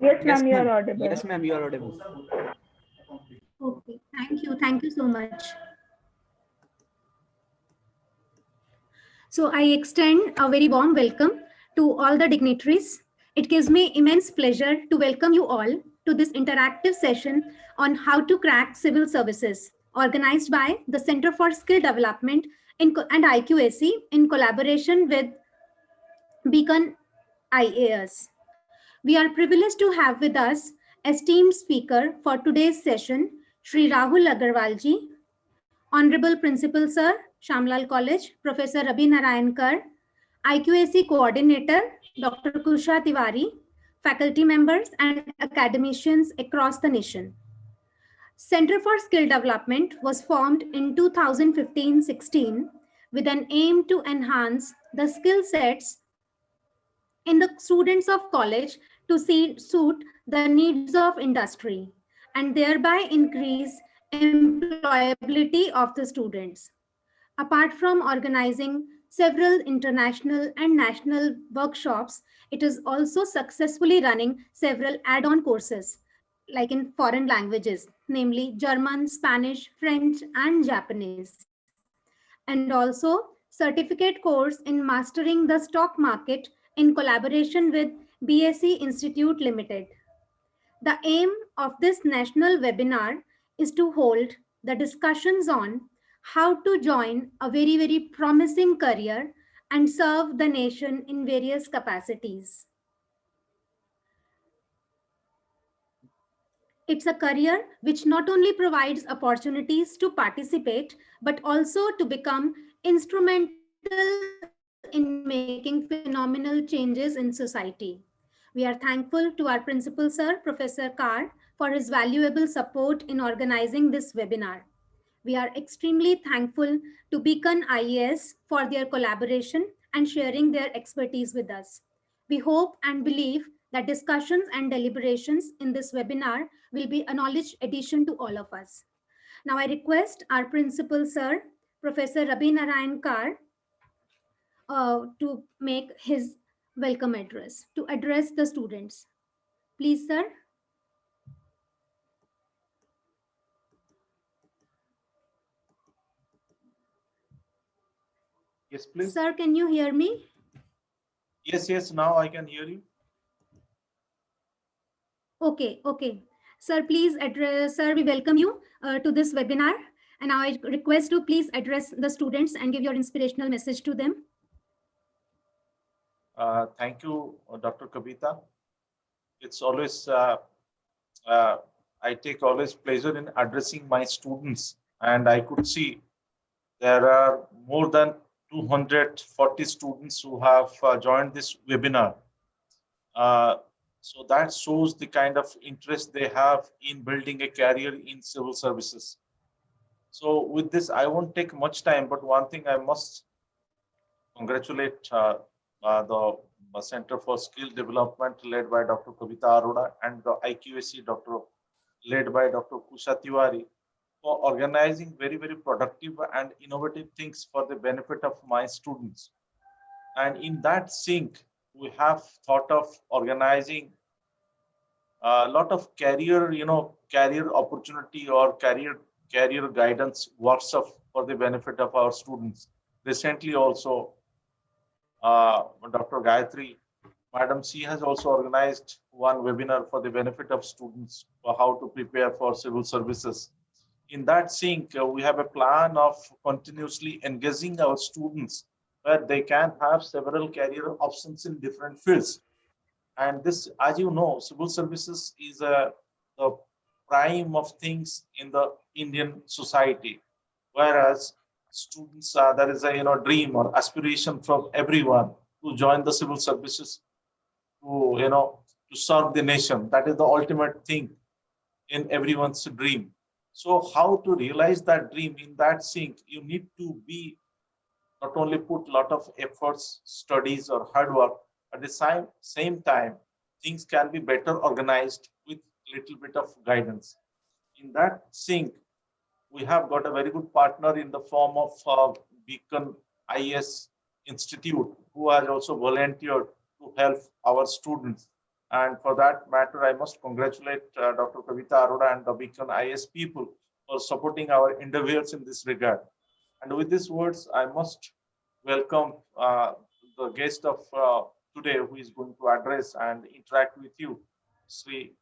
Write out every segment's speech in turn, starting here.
Yes, Yes, ma'am, you ma'am. are audible. Yes, ma'am, you are audible. Okay, thank you. Thank you so much. So I extend a very warm welcome to all the dignitaries. It gives me immense pleasure to welcome you all to this interactive session on how to crack civil services, organized by the Center for Skill Development and IQAC in collaboration with Beacon IAS. We are privileged to have with us esteemed speaker for today's session, Shri Rahul Agarwalji, Honorable Principal Sir, Shamlal College, Professor Rabi Narayankar, IQAC Coordinator, Dr. Kusha Tiwari, faculty members and academicians across the nation. Center for Skill Development was formed in 2015-16 with an aim to enhance the skill sets in the students of college to suit the needs of industry and thereby increase employability of the students. Apart from organizing several international and national workshops, it is also successfully running several add-on courses like in foreign languages, namely German, Spanish, French, and Japanese. And also certificate course in mastering the stock market in collaboration with BSc Institute Limited. The aim of this national webinar is to hold the discussions on how to join a very, very promising career and serve the nation in various capacities. It's a career which not only provides opportunities to participate, but also to become instrumental in making phenomenal changes in society. We are thankful to our principal, sir, Professor Kar, for his valuable support in organizing this webinar. We are extremely thankful to Beacon IAS for their collaboration and sharing their expertise with us. We hope and believe that discussions and deliberations in this webinar will be a knowledge addition to all of us. Now I request our principal, sir, Professor Rabi Narayan Kar, to make his welcome address, to address the students. Please, sir. Yes, please. Sir, can you hear me? Yes, now I can hear you. Okay. Sir, please address, sir, we welcome you to this webinar. And now I request you please address the students and give your inspirational message to them. Thank you, Dr. Kavita. It's always, I take always pleasure in addressing my students. And I could see there are more than 240 students who have joined this webinar. So that shows the kind of interest they have in building a career in civil services. So with this, I won't take much time, but one thing I must congratulate the Center for Skill Development led by Dr. Kavita Arora and the IQAC led by Dr. Kusha Tiwari for organizing very, very productive and innovative things for the benefit of my students. And in that sync, we have thought of organizing a lot of career opportunity or career guidance workshop for the benefit of our students. Recently also, Dr. Gayatri, Madam, she has also organized one webinar for the benefit of students for how to prepare for civil services. In that sync, we have a plan of continuously engaging our students where they can have several career options in different fields. And this, as you know, civil services is the prime of things in the Indian society, whereas students, there is a dream or aspiration from everyone to join the civil services to serve the nation. That is the ultimate thing in everyone's dream. So how to realize that dream in that sync? You need to be not only put a lot of efforts, studies, or hard work. At the same time, things can be better organized with little bit of guidance. In that sync, we have got a very good partner in the form of Beacon IS Institute, who has also volunteered to help our students. And for that matter, I must congratulate Dr. Kavita Arora and the Beacon IS people for supporting our endeavors in this regard. And with these words, I must welcome the guest of today who is going to address and interact with you, Sri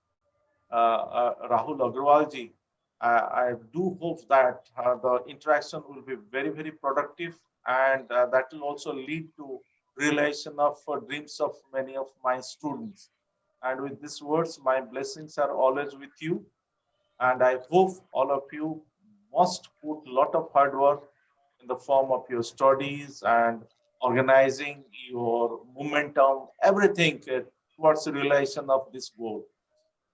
Rahul Agrawalji. I do hope that the interaction will be very, very productive, and that will also lead to realization of dreams of many of my students. And with these words, my blessings are always with you. And I hope all of you must put a lot of hard work in the form of your studies and organizing your momentum, everything towards the realization of this goal.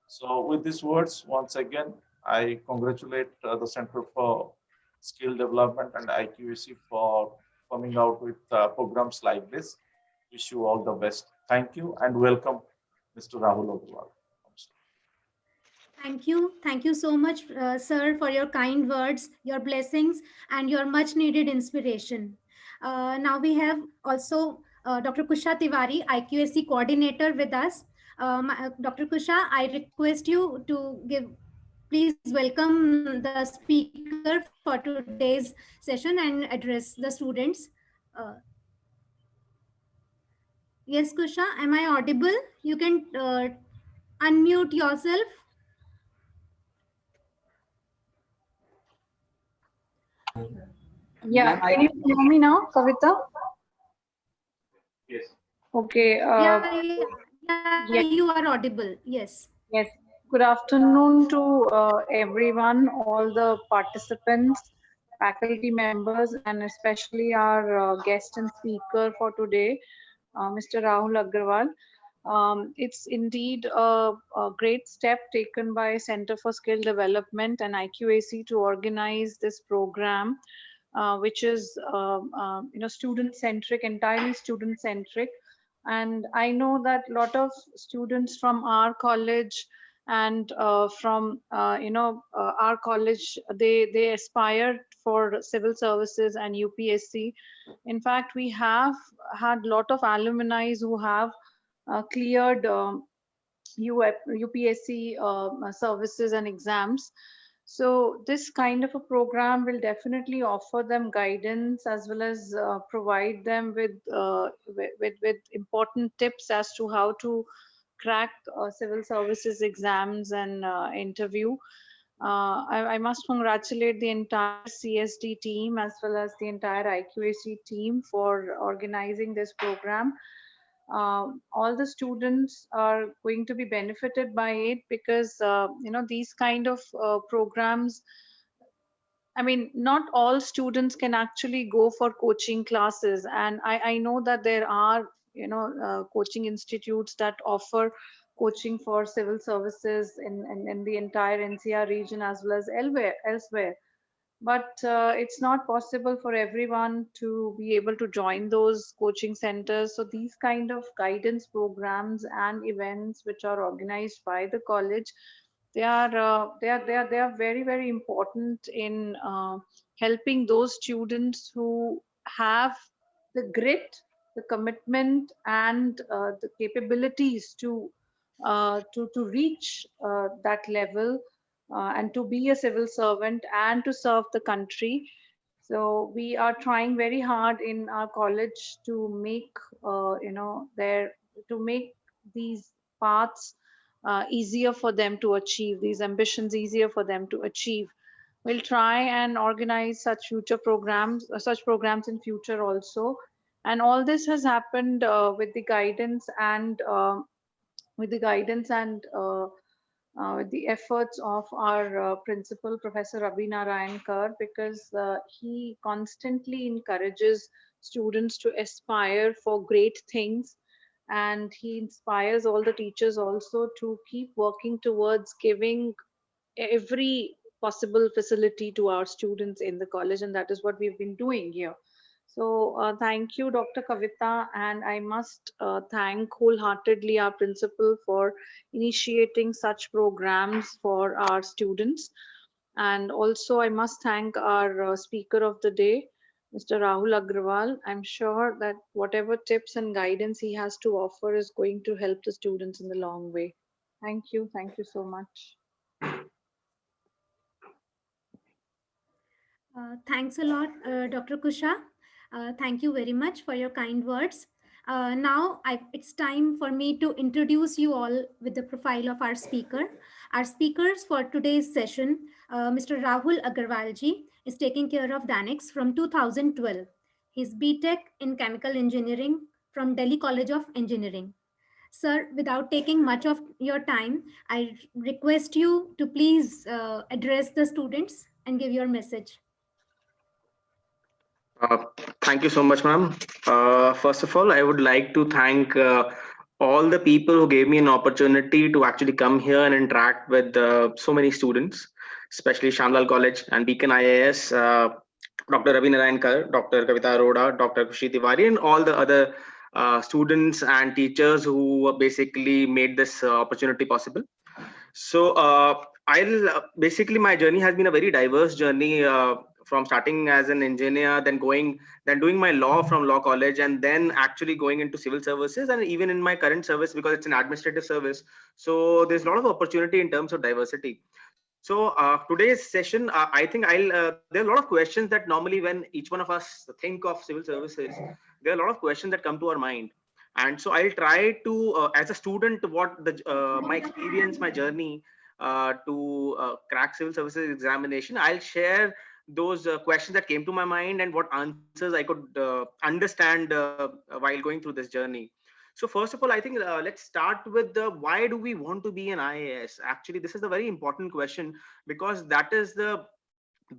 So with these words, once again, I congratulate the Center for Skill Development and IQAC for coming out with programs like this. Wish you all the best. Thank you and welcome, Mr. Rahul Agrawal. Thank you. Thank you so much, sir, for your kind words, your blessings, and your much needed inspiration. Now we have also Dr. Kusha Tiwari, IQSC coordinator with us. Dr. Kusha, I request you to please welcome the speaker for today's session and address the students. Uh, yes, Kusha, am I audible? You can unmute yourself. Yeah, can you hear me now, Kavita? Yes. Okay. Yeah, you are audible. Yes. Yes. Good afternoon to everyone, all the participants, faculty members, and especially our guest and speaker for today, Mr. Rahul Agrawal. It's indeed a great step taken by Center for Skill Development and IQAC to organize this program, which is student centric, entirely student centric. And I know that a lot of students from our college and from our college, they aspire for civil services and UPSC. In fact, we have had a lot of alumni who have cleared UPSC services and exams. So this kind of a program will definitely offer them guidance as well as provide them with important tips as to how to crack civil services exams and interview. I must congratulate the entire CSD team as well as the entire IQAC team for organizing this program. All the students are going to be benefited by it because these kind of programs, I mean, not all students can actually go for coaching classes, and I know that there are coaching institutes that offer coaching for civil services in the entire NCR region as well as elsewhere. But it's not possible for everyone to be able to join those coaching centers. So these kind of guidance programs and events which are organized by the college, they are very, very important in helping those students who have the grit, the commitment, and the capabilities to reach that level and to be a civil servant and to serve the country. So we are trying very hard in our college to make their to make these paths easier for them to achieve, these ambitions easier for them to achieve. We'll try and organize such programs in future also. And all this has happened with the guidance and with the efforts of our principal, Professor Ravi Narayan Kar, because he constantly encourages students to aspire for great things. And he inspires all the teachers also to keep working towards giving every possible facility to our students in the college. And that is what we've been doing here. So thank you, Dr. Kavita, and I must thank wholeheartedly our principal for initiating such programs for our students. And also I must thank our speaker of the day, Mr. Rahul Agrawal. I'm sure that whatever tips and guidance he has to offer is going to help the students in the long way. Thank you. Thank you so much. Thanks a lot, Dr. Kusha. Thank you very much for your kind words. It's time for me to introduce you all with the profile of our speaker. Our speakers for today's session, Mr. Rahul Agarwalji, is taking care of Danix from 2012. He's BTech in Chemical Engineering from Delhi College of Engineering. Sir, without taking much of your time, I request you to please address the students and give your message. Uh, Thank you so much, ma'am. First of all, I would like to thank all the people who gave me an opportunity to actually come here and interact with so many students, especially Shamlal College and Beacon IAS, Dr. Ravi Narayankar, Dr. Kavita Arora, Dr. Kushi Tiwari, and all the other students and teachers who basically made this opportunity possible. So basically my journey has been a very diverse journey, from starting as an engineer, then doing my law from law college, and then actually going into civil services, and even in my current service, because it's an administrative service. So there's a lot of opportunity in terms of diversity. So today's session, I think there are a lot of questions that normally when each one of us think of civil services, there are a lot of questions that come to our mind. And so I'll try to, as a student, what my experience, my journey to crack civil services examination, I'll share those questions that came to my mind and what answers I could understand while going through this journey. So first of all, I think let's start with the why do we want to be an IAS? Actually, this is a very important question, because that is the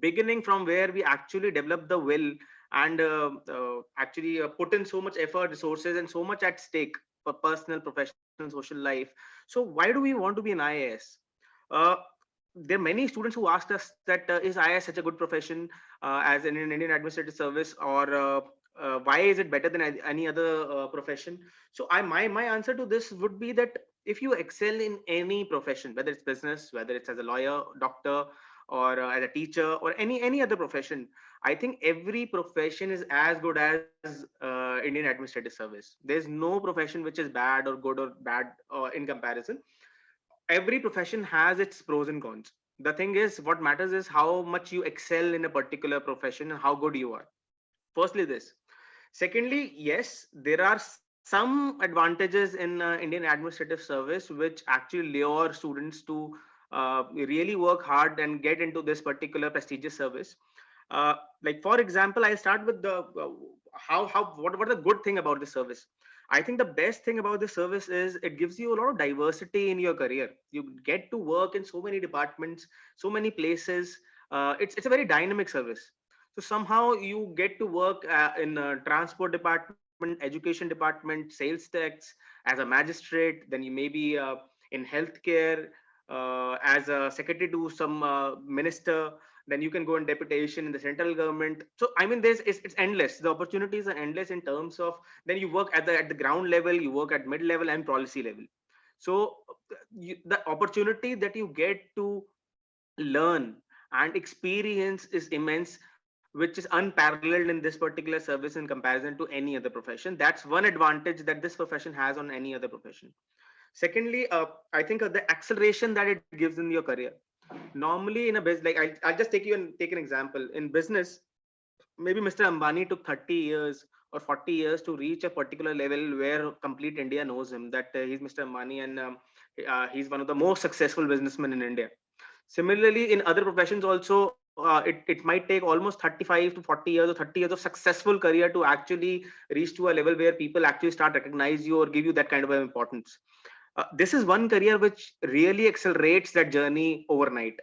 beginning from where we actually develop the will and actually put in so much effort, resources, and so much at stake for personal, professional, social life. So why do we want to be an IAS? Uh, there are many students who asked us that is IAS such a good profession as in an Indian administrative service, or why is it better than any other profession? So my answer to this would be that if you excel in any profession, whether it's business, whether it's as a lawyer, doctor, or as a teacher, or any other profession, I think every profession is as good as Indian administrative service. There's no profession which is bad or good or bad in comparison. Every profession has its pros and cons. The thing is, what matters is how much you excel in a particular profession and how good you are. Firstly, this. Secondly, yes, there are some advantages in Indian administrative service which actually lure students to really work hard and get into this particular prestigious service. Like for example, I start with the what the good thing about the service. I think the best thing about the service is it gives you a lot of diversity in your career. You get to work in so many departments, so many places. It's a very dynamic service. So somehow you get to work in transport department, education department, sales tax, as a magistrate. Then you may be in healthcare as a secretary to some minister. Then you can go in deputation in the central government. So I mean, it's endless. The opportunities are endless in terms of, then you work at the ground level, you work at mid level and policy level. So the opportunity that you get to learn and experience is immense, which is unparalleled in this particular service in comparison to any other profession. That's one advantage that this profession has on any other profession. Secondly, I think the acceleration that it gives in your career. Normally in a business, like I'll just take an example. In business, maybe Mr. Ambani took 30 years or 40 years to reach a particular level where complete India knows him, that he's Mr. Ambani, and he's one of the most successful businessmen in India. Similarly, in other professions also, it might take almost 35 to 40 years or 30 years of successful career to actually reach to a level where people actually start recognize you or give you that kind of importance. This is one career which really accelerates that journey overnight.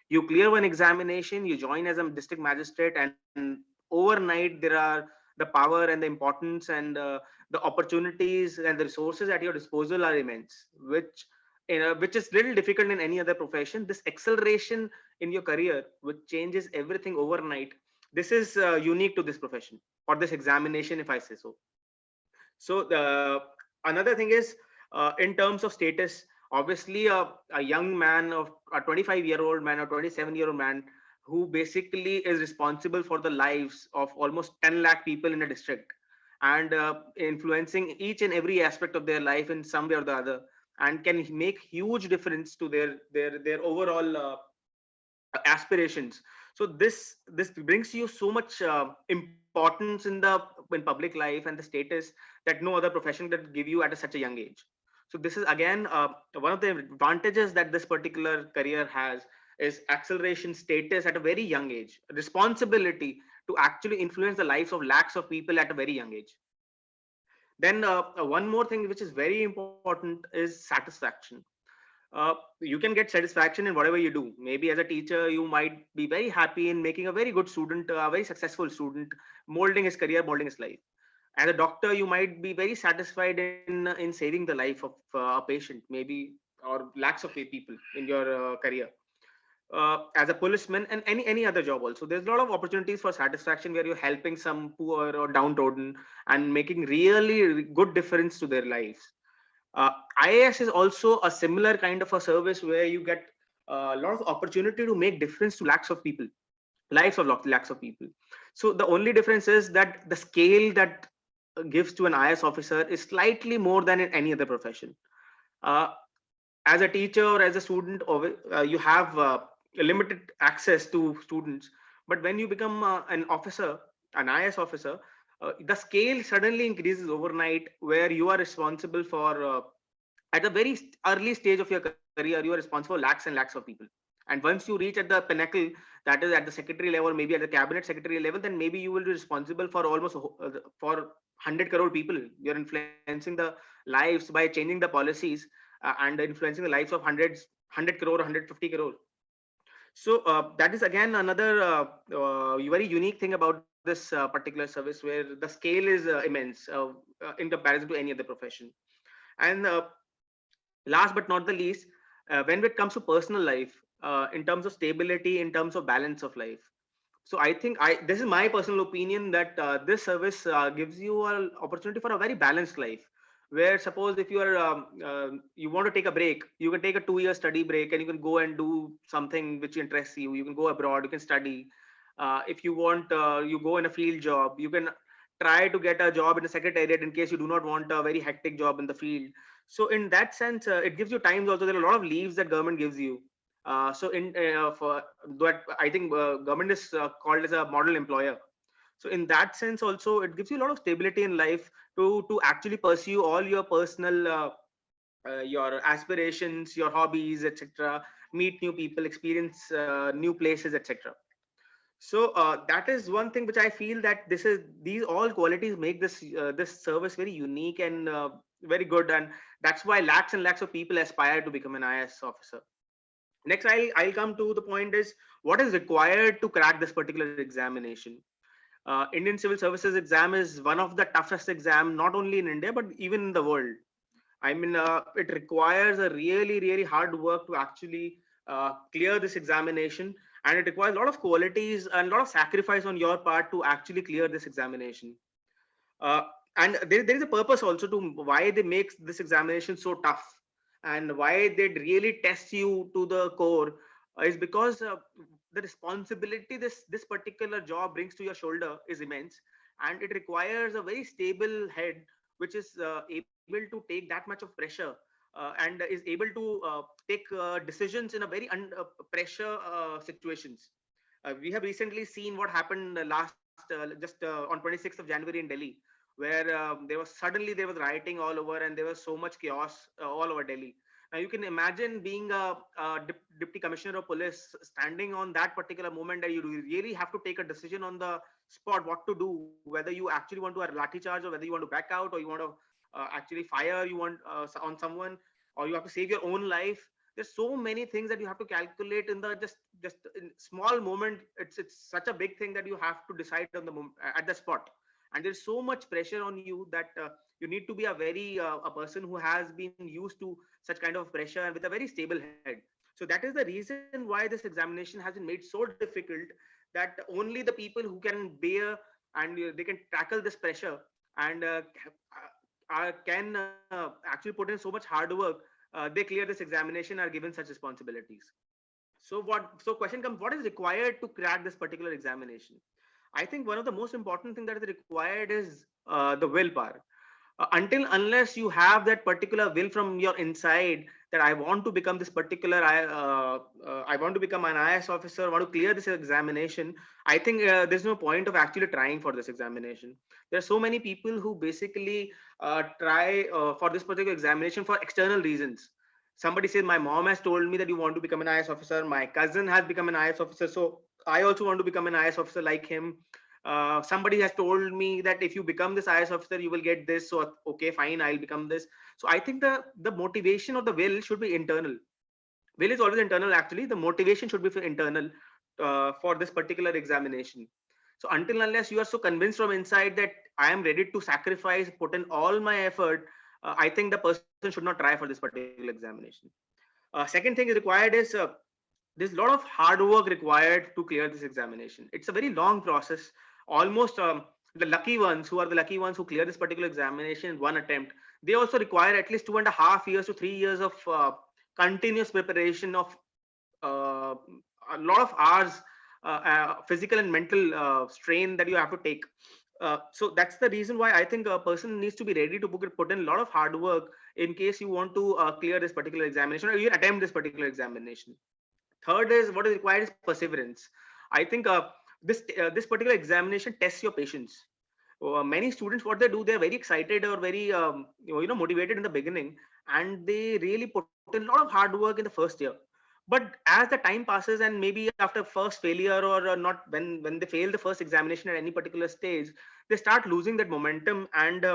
You clear one examination, you join as a district magistrate, and overnight there are the power and the importance and the opportunities and the resources at your disposal are immense, which is little difficult in any other profession. This acceleration in your career, which changes everything overnight, this is unique to this profession or this examination, if I say so. So another thing is, in terms of status, obviously a young man of a 25-year-old man or 27-year-old man who basically is responsible for the lives of almost 10 lakh people in a district, and influencing each and every aspect of their life in some way or the other, and can make huge difference to their overall aspirations. So this brings you so much importance in public life and the status that no other profession that give you at such a young age. So this is again one of the advantages that this particular career has, is acceleration, status at a very young age, responsibility to actually influence the lives of lakhs of people at a very young age. Then one more thing which is very important is satisfaction. You can get satisfaction in whatever you do. Maybe as a teacher, you might be very happy in making a very good student, a very successful student, molding his career, molding his life. As a doctor, you might be very satisfied in saving the life of a patient, maybe, or lakhs of people in your career. As a policeman and any other job also, there's a lot of opportunities for satisfaction where you're helping some poor or downtrodden and making really good difference to their lives. uh, IAS is also a similar kind of a service where you get a lot of opportunity to make difference to lakhs of people, lives of lakhs of people. So the only difference is that the scale that gives to an IAS officer is slightly more than in any other profession. uh, as a teacher or as a student, you have limited access to students, but when you become an officer, an IAS officer, the scale suddenly increases overnight, where you are responsible for at a very early stage of your career, you are responsible for lakhs and lakhs of people. And once you reach at the pinnacle, that is at the secretary level, maybe at the cabinet secretary level, then maybe you will be responsible for almost for 100 crore people. You're influencing the lives by changing the policies, and influencing the lives of hundreds, 100 crore, 150 crore. So that is again another very unique thing about this particular service, where the scale is immense in comparison to any other profession. And last but not the least, when it comes to personal life, in terms of stability, in terms of balance of life, so I think this is my personal opinion, that this service gives you an opportunity for a very balanced life, where suppose if you are you want to take a break, you can take a 2 year study break and you can go and do something which interests you. You can go abroad, you can study. If you want, you go in a field job, you can try to get a job in the secretariat in case you do not want a very hectic job in the field. So in that sense, it gives you times also. There are a lot of leaves that government gives you. So in for that, I think government is called as a model employer. So in that sense also, it gives you a lot of stability in life to actually pursue all your personal your aspirations, your hobbies, etc., meet new people, experience new places, etc. So that is one thing which I feel, that these all qualities make this service very unique and very good, and that's why lakhs and lakhs of people aspire to become an IAS officer. Next, I'll come to the point is what is required to crack this particular examination. Indian Civil Services exam is one of the toughest exam, not only in India but even in the world. I mean, it requires a really hard work to actually clear this examination, and it requires a lot of qualities and a lot of sacrifice on your part to actually clear this examination. uh, and there is a purpose also to why they make this examination so tough, and why they really test you to the core, is because the responsibility this particular job brings to your shoulder is immense, and it requires a very stable head which is able to take that much of pressure, and is able to take decisions in a very pressure situations. We have recently seen what happened just on 26th of January in Delhi, where there was rioting all over, and there was so much chaos all over Delhi. Now you can imagine being a deputy commissioner of police, standing on that particular moment, that you really have to take a decision on the spot what to do, whether you actually want to have lathi charge, or whether you want to back out, or you want to actually fire you want on someone, or you have to save your own life. There's so many things that you have to calculate in the just in small moment. It's such a big thing that you have to decide on the at the spot, and there's so much pressure on you that you need to be a person who has been used to such kind of pressure, and with a very stable head. So that is the reason why this examination has been made so difficult, that only the people who can bear, and they can tackle this pressure, and can actually put in so much hard work, they clear this examination, are given such responsibilities. So question comes, what is required to crack this particular examination? I think one of the most important thing that is required is the willpower. Until unless you have that particular will from your inside that I want to become this particular, I want to become an IAS officer, want to clear this examination, I think there's no point of actually trying for this examination. There are so many people who basically try for this particular examination for external reasons. Somebody says, my mom has told me that you want to become an IAS officer, my cousin has become an IAS officer, so I also want to become an IAS officer like him. Somebody has told me that if you become this IAS officer, you will get this. So, okay, fine, I'll become this. So I think the motivation of the will should be internal. Will is always internal. Actually, the motivation should be internal for this particular examination. So until unless you are so convinced from inside that I am ready to sacrifice, put in all my effort, I think the person should not try for this particular examination. Second thing is required is there's a lot of hard work required to clear this examination. It's a very long process. Almost the lucky ones, who are the lucky ones who clear this particular examination in one attempt, they also require at least 2.5 years to 3 years of continuous preparation of a lot of hours, physical and mental strain that you have to take. So that's the reason why I think a person needs to be ready to put in a lot of hard work in case you want to clear this particular examination or you attempt this particular examination. Third is what is required is perseverance. I think this particular examination tests your patience. Many students, what they do, they're very excited or very motivated in the beginning, and they really put in a lot of hard work in the first year. But as the time passes, and maybe after first failure or not, when they fail the first examination at any particular stage, they start losing that momentum, and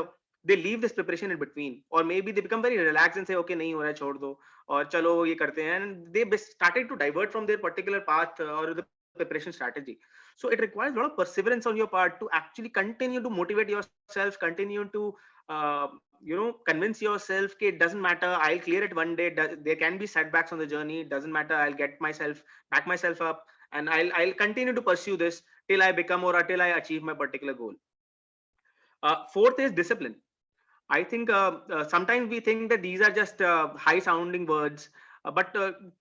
they leave this preparation in between, or maybe they become very relaxed and say, okay, nahi ho raha, chhod do, or chalo ye karte hain, and they started to divert from their particular path or the preparation strategy. So it requires a lot of perseverance on your part to actually continue to motivate yourself, continue to convince yourself that it doesn't matter, I'll clear it one day. There can be setbacks on the journey, it doesn't matter, I'll back myself up, and I'll continue to pursue this till I become or till I achieve my particular goal. Fourth is discipline. I think sometimes we think that these are just high sounding words, but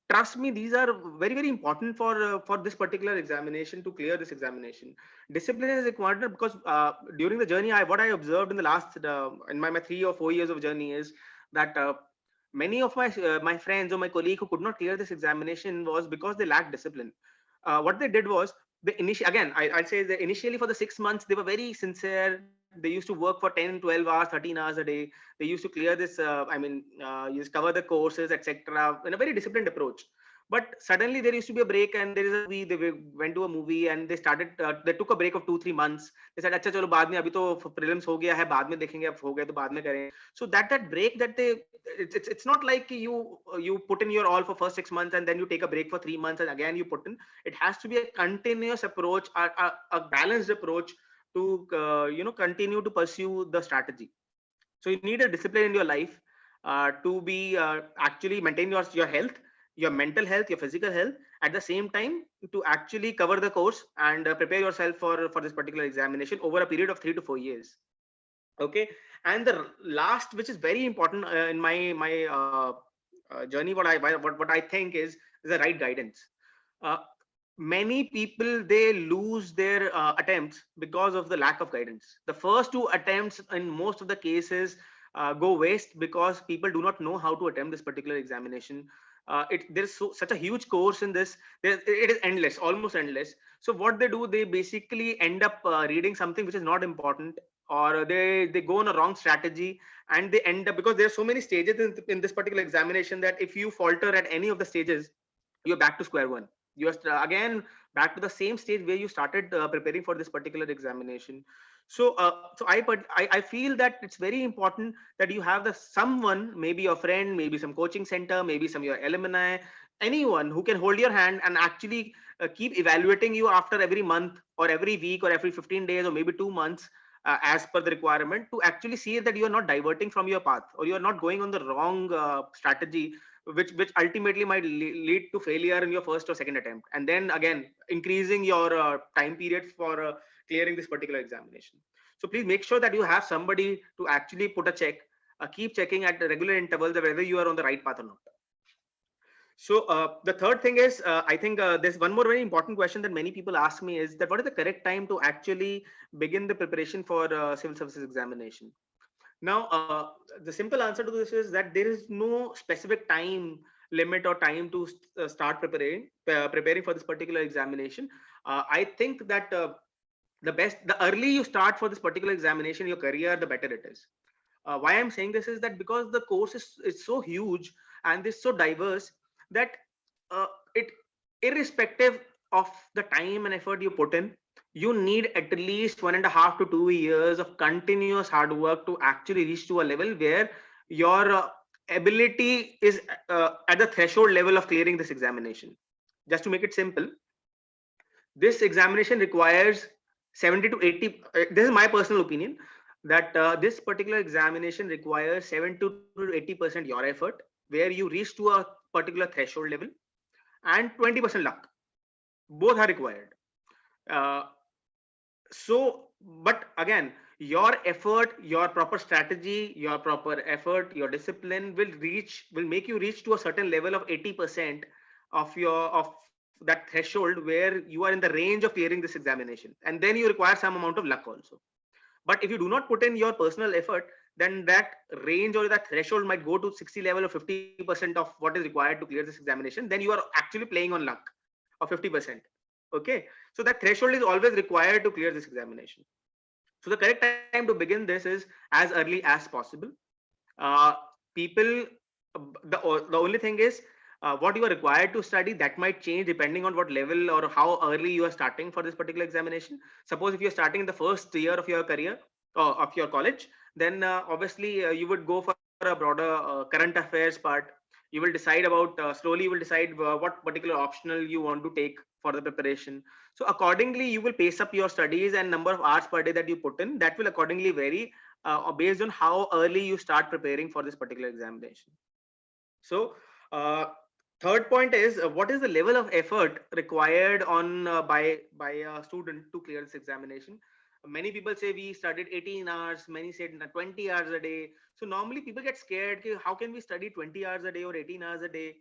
trust me, these are very, very important for this particular examination, to clear this examination. Discipline is required because during the journey, what I observed in the last in my 3 or 4 years of journey is that many of my friends or my colleague who could not clear this examination was because they lacked discipline. What they did was, I'd say that initially for the 6 months they were very sincere. They used to work for 10, 12 hours, 13 hours a day. They used to clear this you cover the courses, etc., in a very disciplined approach. But suddenly there used to be a break, and there is a movie. They went to a movie and they started. They took a break of 2-3 months. They said, "अच्छा चलो बाद में, अभी तो prelims हो गया है, बाद में देखेंगे, अब हो गया तो बाद में करें." So that break that it's not like you put in your all for first 6 months and then you take a break for 3 months and again you put in. It has to be a continuous approach, a balanced approach to continue to pursue the strategy. So you need a discipline in your life to be actually maintain your health, your mental health, your physical health, at the same time to actually cover the course and prepare yourself for this particular examination over a period of 3 to 4 years. Okay, and the last, which is very important in my journey, what I think is the right guidance. Many people, they lose their attempts because of the lack of guidance. The first 2 attempts in most of the cases go waste because people do not know how to attempt this particular examination. There's such a huge course in this. It is endless, almost endless. So what they do, they basically end up reading something which is not important, or they go on a wrong strategy, and they end up, because there are so many stages in this particular examination, that if you falter at any of the stages, you're back to square one. You are again back to the same stage where you started preparing for this particular examination. So I feel that it's very important that you have someone, maybe your friend, maybe some coaching center, maybe some your alumni, anyone who can hold your hand and actually keep evaluating you after every month or every week or every 15 days or maybe 2 months, as per the requirement, to actually see that you are not diverting from your path, or you are not going on the wrong strategy, which ultimately might lead to failure in your first or second attempt, and then again increasing your time period for clearing this particular examination. So please make sure that you have somebody to actually put a check, keep checking at the regular intervals whether you are on the right path or not. So the third thing is, I think there's one more very important question that many people ask me is that what is the correct time to actually begin the preparation for civil services examination? Now, the simple answer to this is that there is no specific time limit or time to start preparing for this particular examination. I think that the early you start for this particular examination, your career, the better it is. Why I'm saying this is that because the course is so huge and is so diverse that it irrespective of the time and effort you put in, you need at least 1.5 to 2 years of continuous hard work to actually reach to a level where your ability is at the threshold level of clearing this examination. Just to make it simple, this examination requires 70 to 80. This is my personal opinion that this particular examination requires 70 to 80% your effort, where you reach to a particular threshold level, and 20% luck. Both are required. But again, your effort, your proper strategy, your proper effort, your discipline will make you reach to a certain level of 80% of that threshold where you are in the range of clearing this examination, and then you require some amount of luck also. But if you do not put in your personal effort, then that range or that threshold might go to 60 level or 50% of what is required to clear this examination. Then you are actually playing on luck of 50%. Okay, so that threshold is always required to clear this examination. So the correct time to begin this is as early as possible. The only thing is what you are required to study, that might change depending on what level or how early you are starting for this particular examination. Suppose if you're starting in the first year of your career or of your college, then obviously you would go for a broader current affairs part. You will decide about slowly you will decide what particular optional you want to take for the preparation. So accordingly you will pace up your studies, and number of hours per day that you put in, that will accordingly vary based on how early you start preparing for this particular examination. So third point is what is the level of effort required on by a student to clear this examination. Many people say we studied 18 hours, many said 20 hours a day. So normally people get scared, how can we study 20 hours a day or 18 hours a day?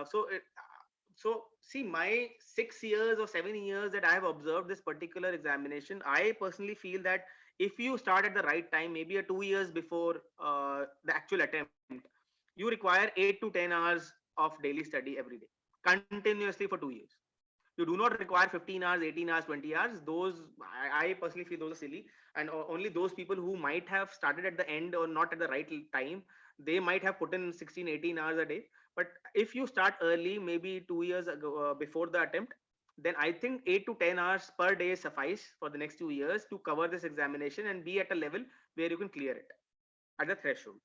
So see, my 6 years or 7 years that I have observed this particular examination, I personally feel that if you start at the right time, maybe 2 years before the actual attempt, you require 8 to 10 hours of daily study every day, continuously for 2 years. You do not require 15 hours, 18 hours, 20 hours. Those, I personally feel those are silly. And only those people who might have started at the end or not at the right time, they might have put in 16, 18 hours a day. But if you start early, maybe 2 years ago before the attempt, then I think 8 to 10 hours per day suffice for the next 2 years to cover this examination and be at a level where you can clear it at the threshold.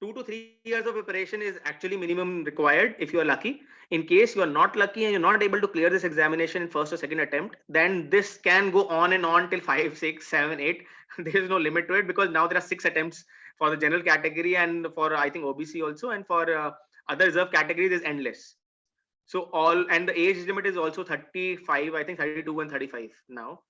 2 to 3 years of preparation is actually minimum required if you are lucky. In case you are not lucky and you're not able to clear this examination in first or second attempt, then this can go on and on till 5, 6, 7, 8. There is no limit to it, because now there are 6 attempts for the general category and for I think OBC also, and for other reserve categories is endless. So and the age limit is also 35, I think 32 and 35 now.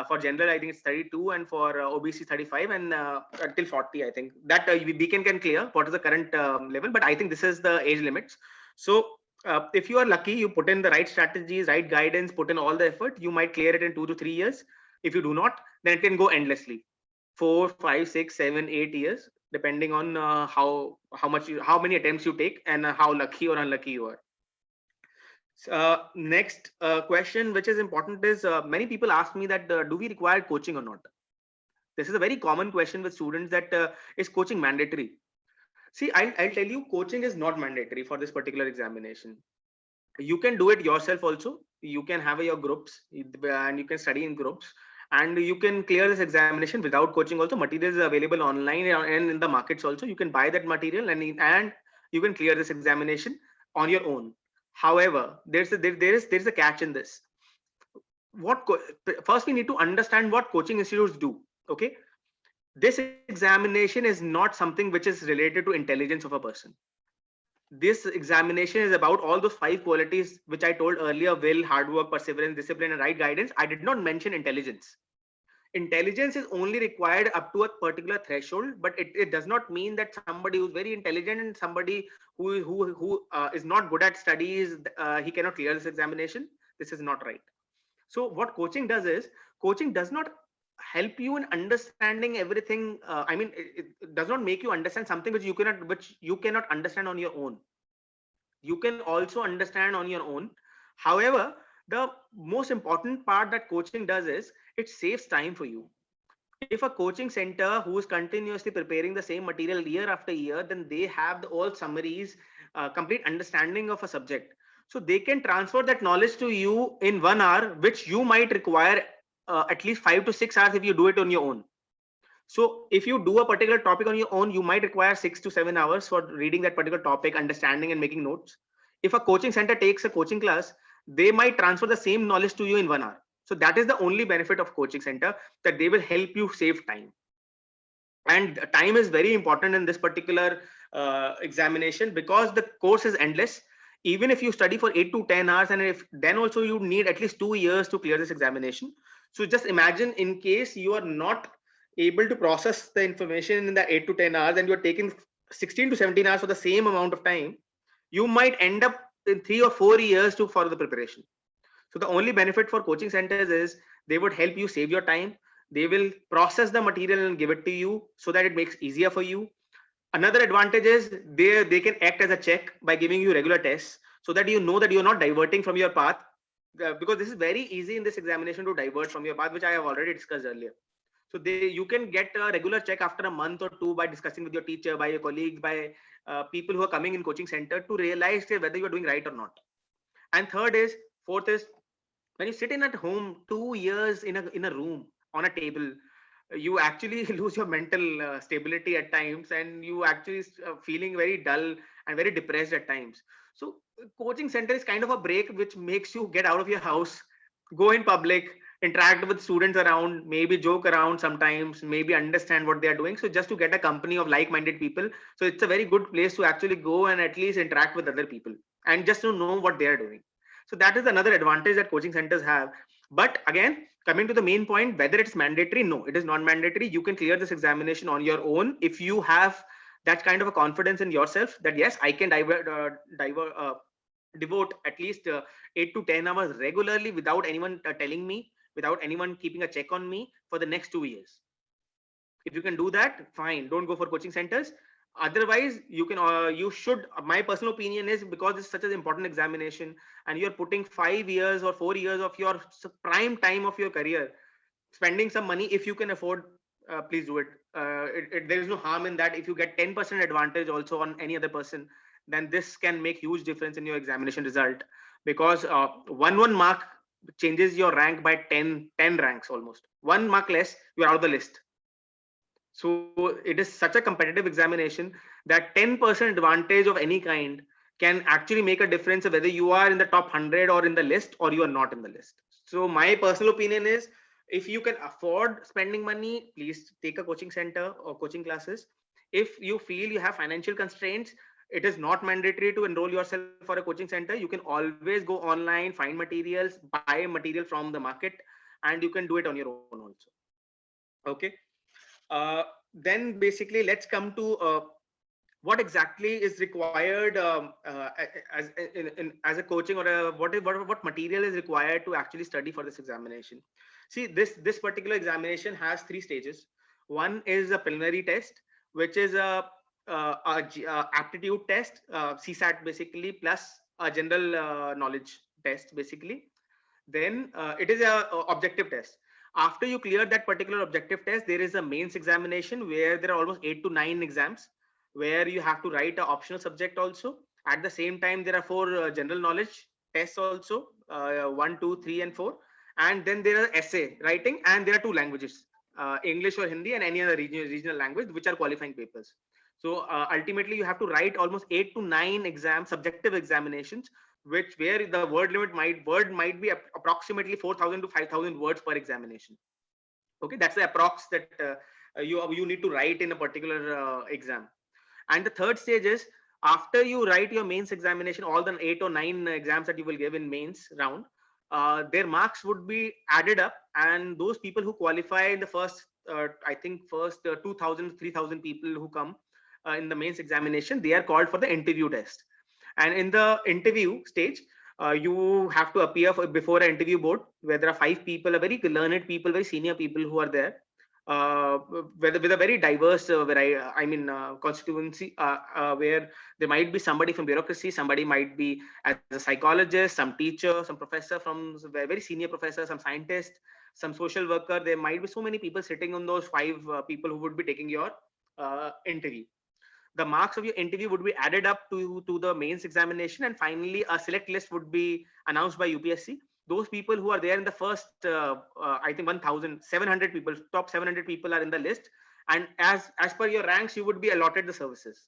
For general, I think it's 32, and for OBC 35, and until 40, I think that Beacon can clear what is the current level, but I think this is the age limits. So if you are lucky, you put in the right strategies, right guidance, put in all the effort, you might clear it in 2 to 3 years. If you do not, then it can go endlessly, 4, 5, 6, 7, 8 years, depending on how many attempts you take and how lucky or unlucky you are. Next question, which is important, is many people ask me that do we require coaching or not? This is a very common question with students, that is coaching mandatory? See, I'll tell you, coaching is not mandatory for this particular examination. You can do it yourself also. You can have your groups and you can study in groups, and you can clear this examination without coaching also. Material is available online and in the markets also. You can buy that material and you can clear this examination on your own. However, there's a catch in this. First we need to understand what coaching institutes do. Okay, this examination is not something which is related to intelligence of a person. This examination is about all those 5 qualities which I told earlier: will, hard work, perseverance, discipline, and right guidance. I did not mention intelligence. Intelligence is only required up to a particular threshold, but it does not mean that somebody who's very intelligent and somebody who is not good at studies, he cannot clear this examination. This is not right. So what coaching does is, coaching does not help you in understanding everything. I mean, it does not make you understand something which you cannot understand on your own. You can also understand on your own. However, the most important part that coaching does is it saves time for you. If a coaching center who is continuously preparing the same material year after year, then they have the all summaries, complete understanding of a subject. So they can transfer that knowledge to you in 1 hour, which you might require at least 5 to 6 hours if you do it on your own. So if you do a particular topic on your own, you might require 6 to 7 hours for reading that particular topic, understanding and making notes. If a coaching center takes a coaching class, they might transfer the same knowledge to you in 1 hour. So that is the only benefit of coaching center, that they will help you save time. And time is very important in this particular examination, because the course is endless. Even if you study for 8 to 10 hours, and if then also you need at least 2 years to clear this examination. So just imagine, in case you are not able to process the information in the 8 to 10 hours and you're taking 16 to 17 hours for the same amount of time, you might end up in 3 or 4 years to follow the preparation. So the only benefit for coaching centers is they would help you save your time. They will process the material and give it to you so that it makes easier for you. Another advantage is they can act as a check by giving you regular tests, so that you know that you're not diverting from your path, because this is very easy in this examination to divert from your path, which I have already discussed earlier. So you can get a regular check after a month or two by discussing with your teacher, by your colleagues, by people who are coming in coaching center, to realize whether you're doing right or not. And fourth is, when you sit in at home 2 years in a room on a table, you actually lose your mental stability at times, and you actually feeling very dull and very depressed at times. So coaching center is kind of a break which makes you get out of your house, go in public, interact with students around, maybe joke around sometimes, maybe understand what they are doing. So just to get a company of like-minded people. So it's a very good place to actually go and at least interact with other people and just to know what they are doing. So that is another advantage that coaching centers have. But again, coming to the main point, whether it's mandatory, no, it is not mandatory. You can clear this examination on your own if you have that kind of a confidence in yourself that yes, I can devote at least 8 to 10 hours regularly without anyone telling me, without anyone keeping a check on me for the next 2 years. If you can do that, fine, don't go for coaching centers. Otherwise, you can you should, my personal opinion is, because it's such an important examination and you're putting 5 years or 4 years of your prime time of your career, spending some money, if you can afford, please do it. There is no harm in that. If you get 10% advantage also on any other person, then this can make huge difference in your examination result, because one mark changes your rank by 10 ranks. Almost 1 mark less, you're out of the list. So it is such a competitive examination that 10% advantage of any kind can actually make a difference of whether you are in the top 100 or in the list, or you are not in the list. So my personal opinion is, if you can afford spending money, please take a coaching center or coaching classes. If you feel you have financial constraints, it is not mandatory to enroll yourself for a coaching center. You can always go online, find materials, buy material from the market, and you can do it on your own also. Okay. Then basically, let's come to what exactly is required as a coaching, or what material is required to actually study for this examination. See, this particular examination has 3 stages. One is a preliminary test, which is a aptitude test, CSAT basically, plus a general knowledge test basically. Then it is a objective test. After you clear that particular objective test, there is a mains examination where there are almost 8 to 9 exams, where you have to write an optional subject also. At the same time, there are 4 general knowledge tests also, 1, 2, 3, and 4. And then there are essay writing, and there are 2 languages, English or Hindi, and any other regional language, which are qualifying papers. So ultimately, you have to write almost 8 to 9 exams, subjective examinations, where the word might be approximately 4,000 to 5,000 words per examination. Okay, that's the approx that you need to write in a particular exam. And the third stage is, after you write your mains examination, all the 8 or 9 exams that you will give in mains round, their marks would be added up, and those people who qualify in the first, I think first 2,000, 3,000 people who come in the mains examination, they are called for the interview test. And in the interview stage, you have to appear before an interview board where there are 5 people, a very learned people, very senior people who are there, with a very diverse constituency, where there might be somebody from bureaucracy, somebody might be as a psychologist, some teacher, some professor, from very senior professor, some scientist, some social worker. There might be so many people sitting on those 5 people who would be taking your interview. The marks of your interview would be added up to the mains examination, and finally a select list would be announced by UPSC. Those people who are there in the first, I think 1,700 people, top 700 people are in the list, and as per your ranks, you would be allotted the services.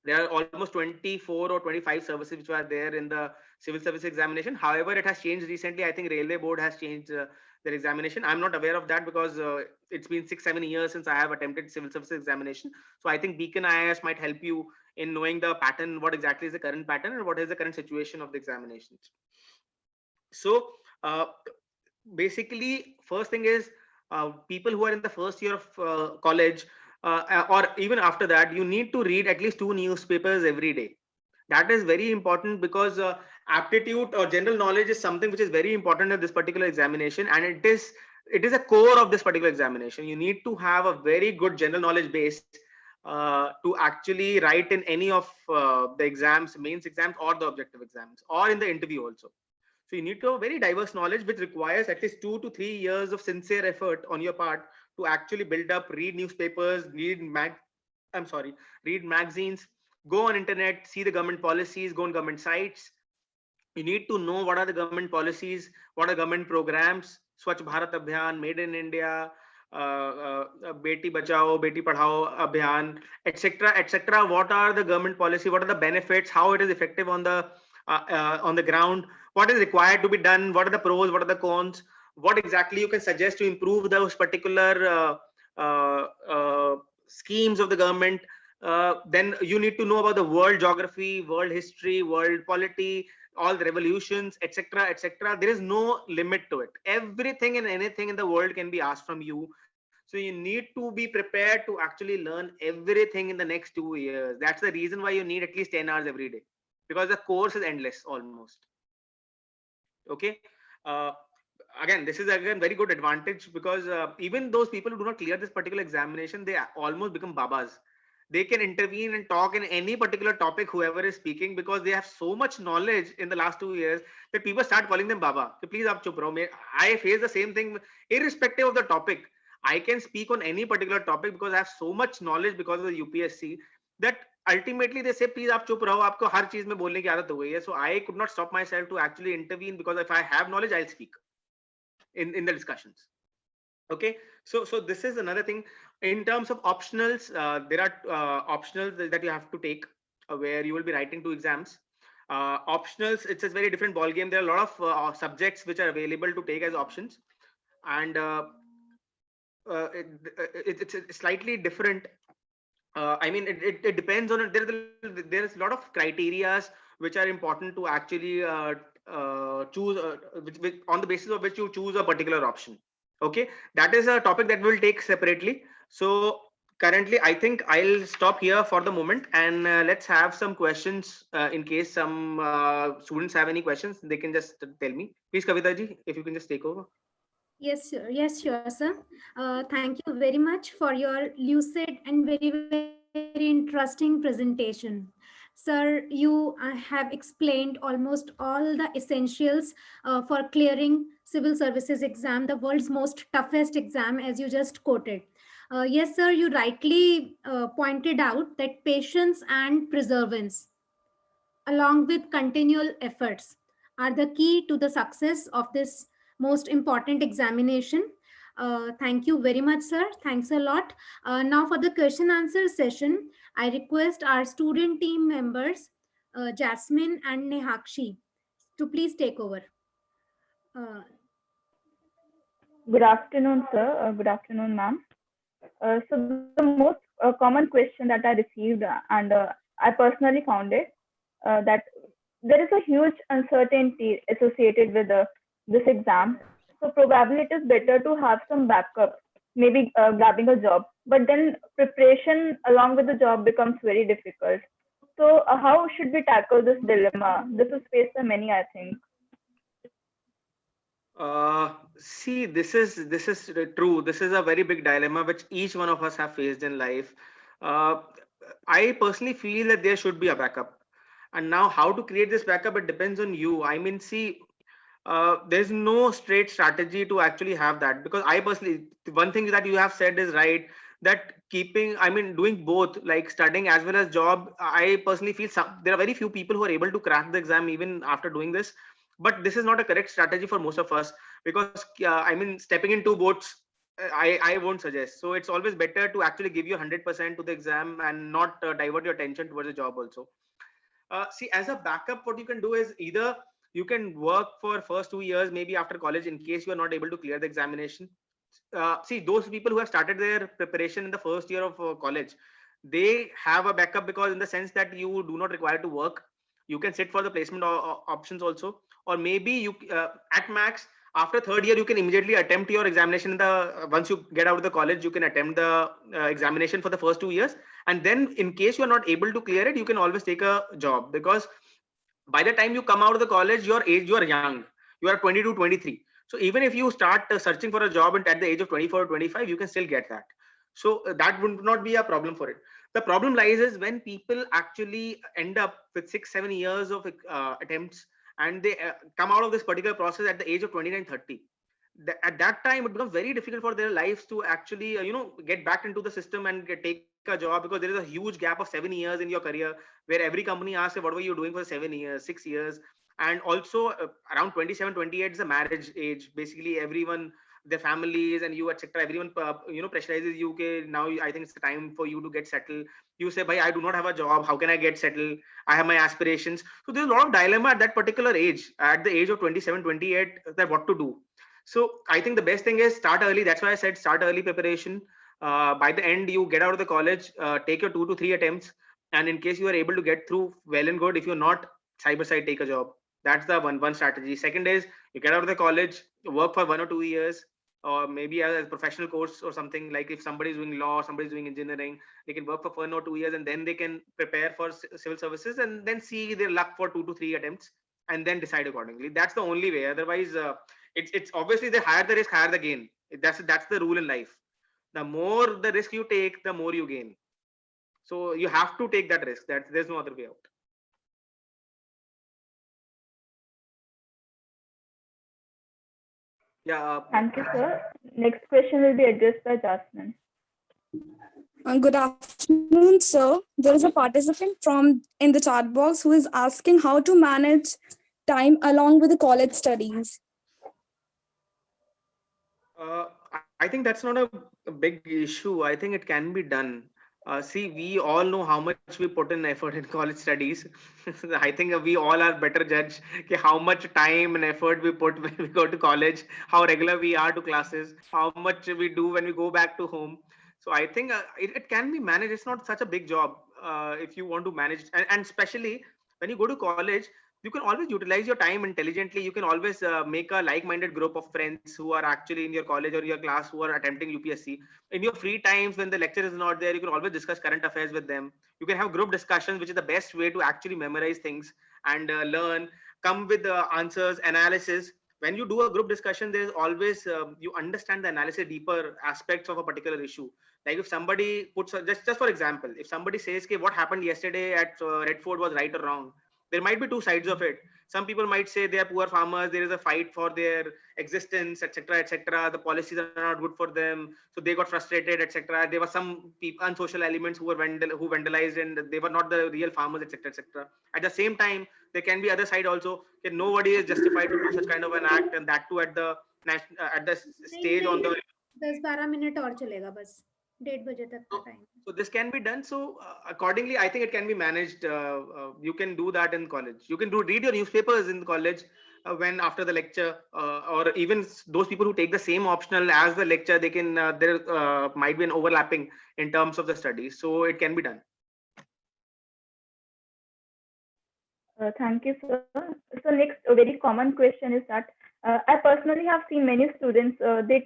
There are almost 24 or 25 services which were there in the civil service examination. However, it has changed recently. I think Railway Board has changed their examination. I'm not aware of that because it's been 6-7 years since I have attempted civil service examination. So I think Beacon IIS might help you in knowing the pattern, what exactly is the current pattern and what is the current situation of the examinations. So basically, first thing is people who are in the first year of college, or even after that, you need to read at least 2 newspapers every day. That is very important because aptitude or general knowledge is something which is very important in this particular examination, and it is a core of this particular examination. You need to have a very good general knowledge base to actually write in any of the exams, mains exams or the objective exams, or in the interview also. So you need to have a very diverse knowledge, which requires at least 2 to 3 years of sincere effort on your part to actually build up, read newspapers, read magazines, go on internet, see the government policies, go on government sites. You need to know what are the government policies, what are government programs, Swachh Bharat Abhiyan, Made in India, Beti Bachao, Beti Padhao Abhiyan, etc., etc. What are the government policy? What are the benefits? How it is effective on the ground? What is required to be done? What are the pros? What are the cons? What exactly you can suggest to improve those particular schemes of the government? Then you need to know about the world geography, world history, world polity, all the revolutions, etc., etc. There is no limit to it. Everything and anything in the world can be asked from you. So you need to be prepared to actually learn everything in the next 2 years. That's the reason why you need at least 10 hours every day, because the course is endless almost. Okay. Again, this is again very good advantage, because even those people who do not clear this particular examination, they almost become babas. They can intervene and talk in any particular topic, whoever is speaking, because they have so much knowledge in the last 2 years that people start calling them baba. So please, aap chup raho. I face the same thing irrespective of the topic. I can speak on any particular topic because I have so much knowledge because of the UPSC, that ultimately they say, please aap chup raho, aapko har cheez mein bolne ki aadat ho gayi hai. So I could not stop myself to actually intervene, because if I have knowledge, I'll speak in the discussions. Okay, so this is another thing. In terms of optionals, there are optionals that you have to take, where you will be writing 2 exams. Optionals, it's a very different ball game. There are a lot of subjects which are available to take as options, and it's slightly different. I mean, it depends on it. There is a lot of criterias which are important to actually choose, on the basis of which you choose a particular option. Okay, that is a topic that we'll take separately. So currently, I think I'll stop here for the moment, and let's have some questions. In case some students have any questions, they can just tell me. Please, Kavita ji, if you can just take over. Yes, sir. Yes, sure, sir. Thank you very much for your lucid and very, very interesting presentation. Sir, you have explained almost all the essentials for clearing civil services exam, the world's most toughest exam, as you just quoted. Yes, sir, you rightly pointed out that patience and perseverance, along with continual efforts, are the key to the success of this most important examination. Thank you very much, sir. Thanks a lot. Now for the question answer session, I request our student team members, Jasmine and Nehakshi, to please take over. Good afternoon, sir. Good afternoon, ma'am. So the most common question that I received, and I personally found it, that there is a huge uncertainty associated with this exam. So probably it is better to have some backup, maybe grabbing a job. But then preparation along with the job becomes very difficult. So how should we tackle this dilemma? This is faced by many, I think. See, this is true. This is a very big dilemma which each one of us have faced in life. Uh, I personally feel that there should be a backup. And now, how to create this backup? It depends on you. I mean, see, there's no straight strategy to actually have that, because I personally, the one thing that you have said is right, that doing both, like studying as well as job. I personally feel there are very few people who are able to crack the exam even after doing this, but this is not a correct strategy for most of us, because stepping in two boats, I won't suggest. So it's always better to actually give you 100% to the exam and not divert your attention towards the job also. See, as a backup, what you can do is either you can work for first 2 years, maybe after college, in case you are not able to clear the examination. See, those people who have started their preparation in the first year of college, they have a backup, because in the sense that you do not require to work, you can sit for the placement options also, or maybe you at max after third year you can immediately attempt your examination in the once you get out of the college, you can attempt the examination for the first 2 years, and then in case you are not able to clear it, you can always take a job, because by the time you come out of the college, you are young, you are 22, 23. So even if you start searching for a job and at the age of 24 or 25, you can still get that. So that would not be a problem for it. The problem lies is when people actually end up with 6-7 years of attempts, and they come out of this particular process at the age of 29, 30. At that time it becomes very difficult for their lives to actually get back into the system and take a job, because there is a huge gap of 7 years in your career, where every company asks you, what were you doing for 7 years, 6 years? And also around 27, 28 is the marriage age. Basically everyone, their families and you, etc., everyone pressurizes you, okay, now I think it's the time for you to get settled. You say, bhai, I do not have a job, how can I get settled? I have my aspirations. So there's a lot of dilemma at that particular age, at the age of 27, 28, that what to do. So I think the best thing is start early. That's why I said start early preparation. By the end you get out of the college, take your 2 to 3 attempts, and in case you are able to get through, well and good. If you're not, side by side take a job. That's the one strategy. Second is you get out of the college, work for 1 or 2 years, or maybe as a professional course or something. Like if somebody is doing law, somebody is doing engineering, they can work for 1 or 2 years, and then they can prepare for civil services, and then see their luck for 2 to 3 attempts, and then decide accordingly. That's the only way. Otherwise it's obviously, the higher the risk, higher the gain. That's the rule in life. The more the risk you take, the more you gain. So you have to take that risk. There's no other way out. Yeah. Thank you, sir. Next question will be addressed by Jasmine. Good afternoon, sir. There is a participant in the chat box who is asking how to manage time along with the college studies. I think that's not a big issue. I think it can be done. See, we all know how much we put in effort in college studies. I think we all are better judge how much time and effort we put when we go to college, how regular we are to classes, how much we do when we go back to home. So I think it can be managed. It's not such a big job if you want to manage, and especially when you go to college, you can always utilize your time intelligently. You can always make a like-minded group of friends who are actually in your college or your class who are attempting UPSC. In your free times, when the lecture is not there, you can always discuss current affairs with them. You can have group discussions, which is the best way to actually memorize things and learn, come with the answers, analysis. When you do a group discussion, there's always you understand the analysis, deeper aspects of a particular issue. Like if somebody puts just for example, if somebody says, okay, what happened yesterday at Red Fort was right or wrong, there might be two sides of it. Some people might say they are poor farmers, there is a fight for their existence, etc., etc. The policies are not good for them, so they got frustrated, etc. There were some unsocial elements who vandalized, and they were not the real farmers, etc., etc. At the same time, there can be other side also that nobody is justified to do such kind of an act, and that too at the stage on the 10-12 minute और चलेगा बस 1:30 बजे तक का time. So this can be done. So accordingly, I think it can be managed. You can do that in college. You can read your newspapers in college when after the lecture, or even those people who take the same optional as the lecture, they can there might be an overlapping in terms of the studies. So it can be done. Thank you, sir. So next, a very common question is that I personally have seen many students, they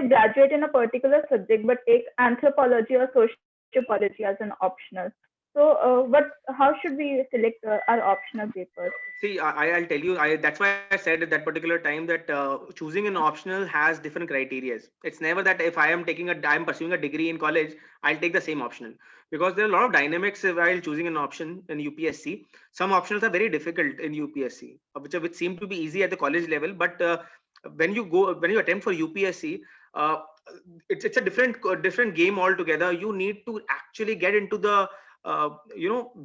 graduate in a particular subject but take anthropology or sociology as an optional. So, how should we select our optional papers? See, I'll tell you, that's why I said at that particular time that choosing an optional has different criterias. It's never that if I'm pursuing a degree in college, I'll take the same optional, because there are a lot of dynamics while choosing an option in UPSC. Some optionals are very difficult in UPSC, which seem to be easy at the college level, but when you attempt for UPSC, uh, it's a different game altogether. You need to actually get into the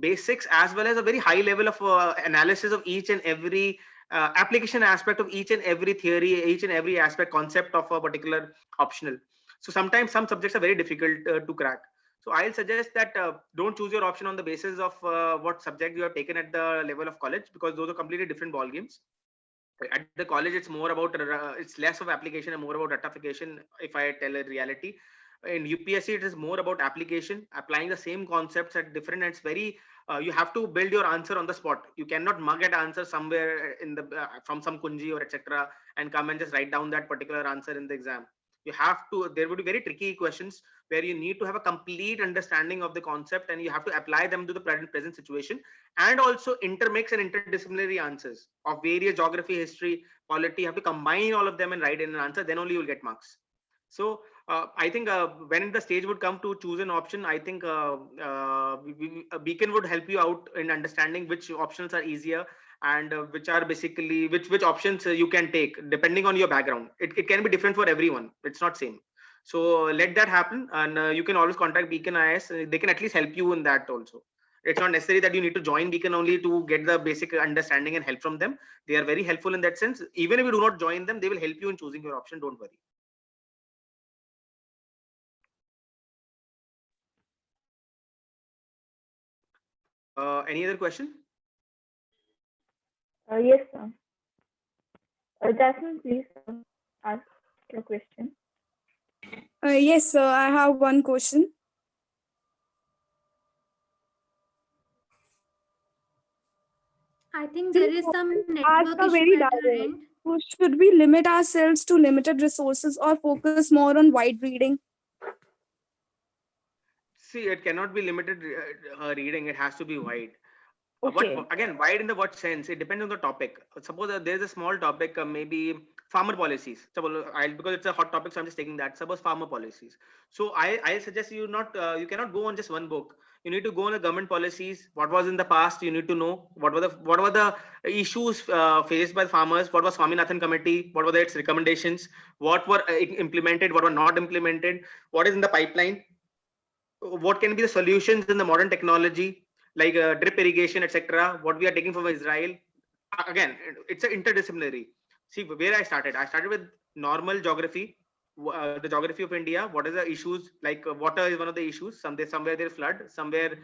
basics, as well as a very high level of analysis of each and every application aspect of each and every theory, each and every aspect concept of a particular optional. So sometimes some subjects are very difficult to crack. So I'll suggest that don't choose your option on the basis of what subject you have taken at the level of college, because those are completely different ball games. At the college, it's more about it's less of application and more about ratification, if I tell a reality. In UPSC, it is more about application, applying the same concepts at different, and it's very you have to build your answer on the spot. You cannot mug at answer somewhere in the from some kunji or etc. and come and just write down that particular answer in the exam. You have to, there would be very tricky questions where you need to have a complete understanding of the concept, and you have to apply them to the present situation, and also intermix and interdisciplinary answers of various geography, history, polity. You have to combine all of them and write in an answer, then only you will get marks. So I think when the stage would come to choose an option, I think Beacon would help you out in understanding which options are easier, and which are basically which options you can take depending on your background. It can be different for everyone. It's not same. So let that happen, and you can always contact Beacon IS. They can at least help you in that also. It's not necessary that you need to join Beacon only to get the basic understanding and help from them. They are very helpful in that sense. Even if you do not join them, they will help you in choosing your option. Don't worry. Any other question? Yes, sir. Jasmine, please ask your question. Yes, sir. I have one question. I think there is some Ask network a issue very at your direct. end. So should we limit ourselves to limited resources or focus more on wide reading? See, it cannot be limited reading. It has to be wide. Okay. What again? Wide in the what sense? It depends on the topic. Suppose there's a small topic, maybe farmer policies. Suppose because it's a hot topic, so I'm just taking that. Suppose farmer policies. So I suggest you not you cannot go on just one book. You need to go on the government policies. What was in the past? You need to know what were the issues faced by farmers. What was Swaminathan Committee? What were its recommendations? What were implemented? What were not implemented? What is in the pipeline? What can be the solutions in the modern technology, like drip irrigation, etc. What we are taking from Israel. Again, it's an interdisciplinary. See, where I started with normal geography, the geography of India. What are the issues? Like water is one of the issues. Somewhere there's flood, somewhere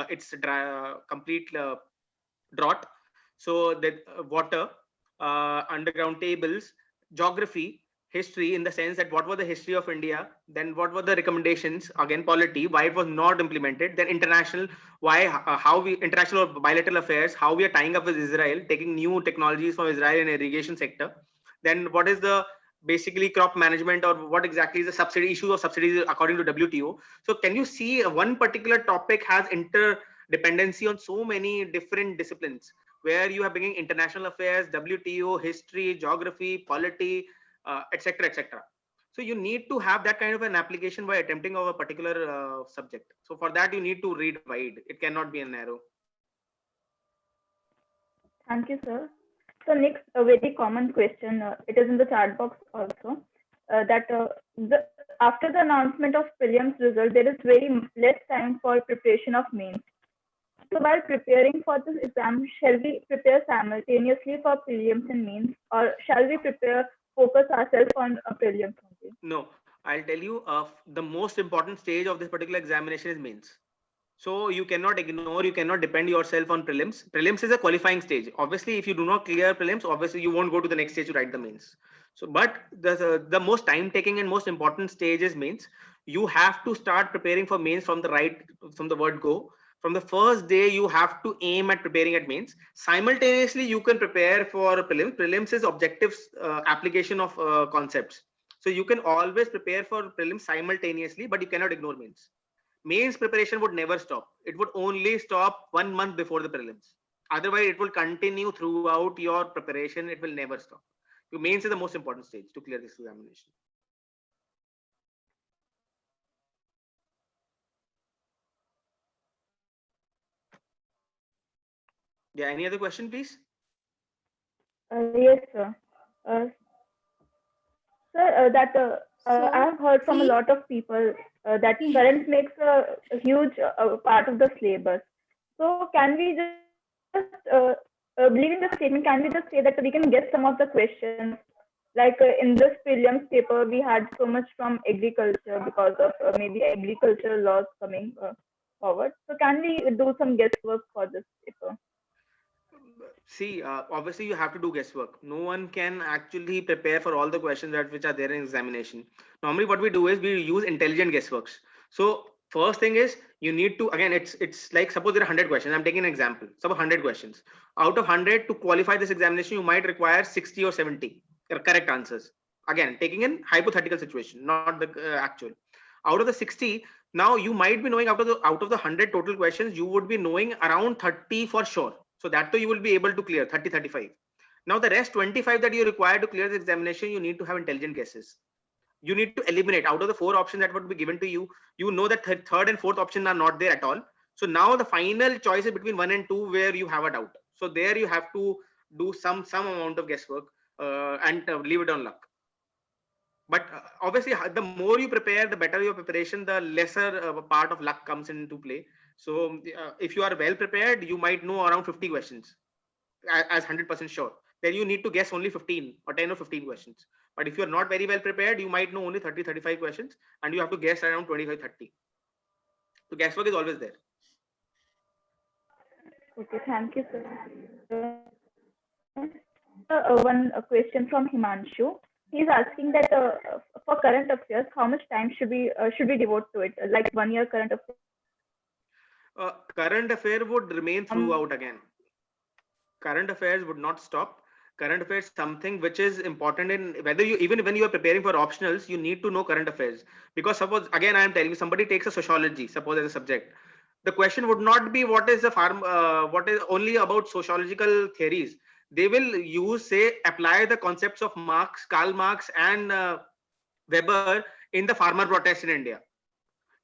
it's dry, complete drought. So that water, underground tables, geography, history, in the sense that what was the history of India, then what were the recommendations, again polity, why it was not implemented, then international, why how we international bilateral affairs, how we are tying up with Israel, taking new technologies from Israel in irrigation sector, then what is the basically crop management, or what exactly is the subsidy issue of subsidies according to WTO. So can you see one particular topic has interdependency on so many different disciplines, where you are bringing international affairs, WTO, history, geography, polity, etc., etc. So you need to have that kind of an application by attempting of a particular subject. So for that, you need to read wide. It cannot be a narrow. Thank you, sir. So next, a very common question. It is in the chat box also. After the announcement of prelims result, there is very less time for preparation of mains. So while preparing for this exam, shall we prepare simultaneously for prelims and mains, or shall we focus ourselves on prelims only? No, I'll tell you, the most important stage of this particular examination is mains. So you cannot ignore, you cannot depend yourself on prelims. Prelims is a qualifying stage. Obviously, if you do not clear prelims, obviously you won't go to the next stage to write the mains. So, but the most time taking and most important stage is mains. You have to start preparing for mains from the word go. From the first day, you have to aim at preparing at mains. Simultaneously, you can prepare for prelims. Prelims is objectives application of concepts. So you can always prepare for prelims simultaneously, but you cannot ignore mains. Mains preparation would never stop. It would only stop 1 month before the prelims. Otherwise, it will continue throughout your preparation. It will never stop. Your mains is the most important stage to clear this examination. Yeah, any other question, please? Yes, sir. Sir, I have heard from a lot of people that current makes a huge part of the syllabus. So can we just, believing the statement, can we just say that we can guess some of the questions? Like in this prelims paper, we had so much from agriculture because of maybe agricultural laws coming forward. So can we do some guesswork for this paper? See, obviously you have to do guesswork. No one can actually prepare for all the questions which are there in examination. Normally what we do is we use intelligent guessworks. So first thing is you need to, again, it's like suppose there are 100 questions. I'm taking an example. Suppose 100 questions. Out of 100 to qualify this examination, you might require 60 or 70 correct answers. Again, taking in hypothetical situation, not the actual. Out of the 60, now you might be knowing out of the 100 total questions, you would be knowing around 30 for sure. So that too you will be able to clear 30, 35. Now the rest 25 that you require to clear the examination, you need to have intelligent guesses. You need to eliminate out of the 4 options that would be given to you. You know that third and fourth option are not there at all. So now the final choice is between 1 and 2 where you have a doubt. So there you have to do some amount of guesswork and leave it on luck. But obviously the more you prepare, the better your preparation, the lesser part of luck comes into play. So if you are well prepared, you might know around 50 questions as 100% sure. Then you need to guess only 15 or 10 or 15 questions. But if you're not very well prepared, you might know only 30, 35 questions and you have to guess around 25, 30. So guesswork is always there. Okay, thank you, sir. One question from Himanshu. He's asking that for current affairs, how much time should we devote to it? Like 1 year current affairs? Current affair would remain throughout again. Current affairs would not stop. Current affairs something which is important in whether you, even when you are preparing for optionals, you need to know current affairs. Because suppose, again, I am telling you, somebody takes a sociology, suppose as a subject. The question would not be what is the what is only about sociological theories. They will use, say, apply the concepts of Marx, Karl Marx and Weber in the farmer protest in India.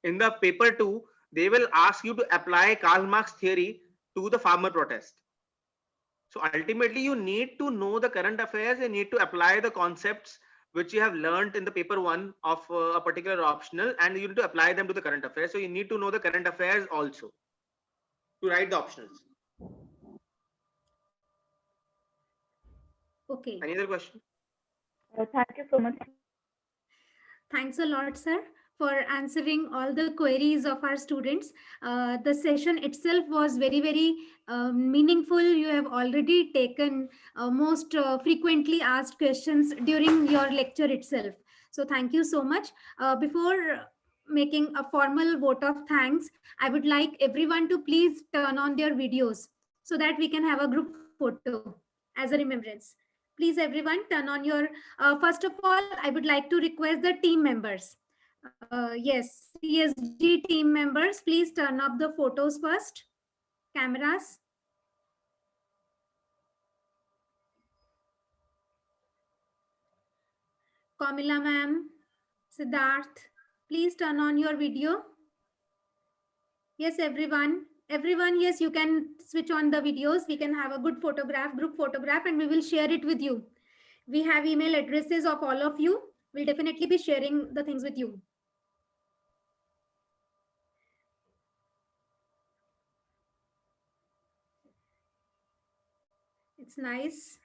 In the paper 2, they will ask you to apply Karl Marx theory to the farmer protest. So ultimately, you need to know the current affairs and need to apply the concepts which you have learned in the paper 1 of a particular optional, and you need to apply them to the current affairs. So you need to know the current affairs also to write the optionals. Okay. Any other question? Thank you so much. Thanks a lot, sir, for answering all the queries of our students. The session itself was very, very meaningful. You have already taken most frequently asked questions during your lecture itself. So thank you so much. Before making a formal vote of thanks, I would like everyone to please turn on their videos so that we can have a group photo as a remembrance. Please, everyone, turn on your, first of all, I would like to request the team members. Yes, CSG team members, please turn up the photos first. Cameras. Kamila ma'am, Siddharth, please turn on your video. Yes, everyone. Everyone, yes, you can switch on the videos. We can have a good photograph, group photograph, and we will share it with you. We have email addresses of all of you. We'll definitely be sharing the things with you. It's nice.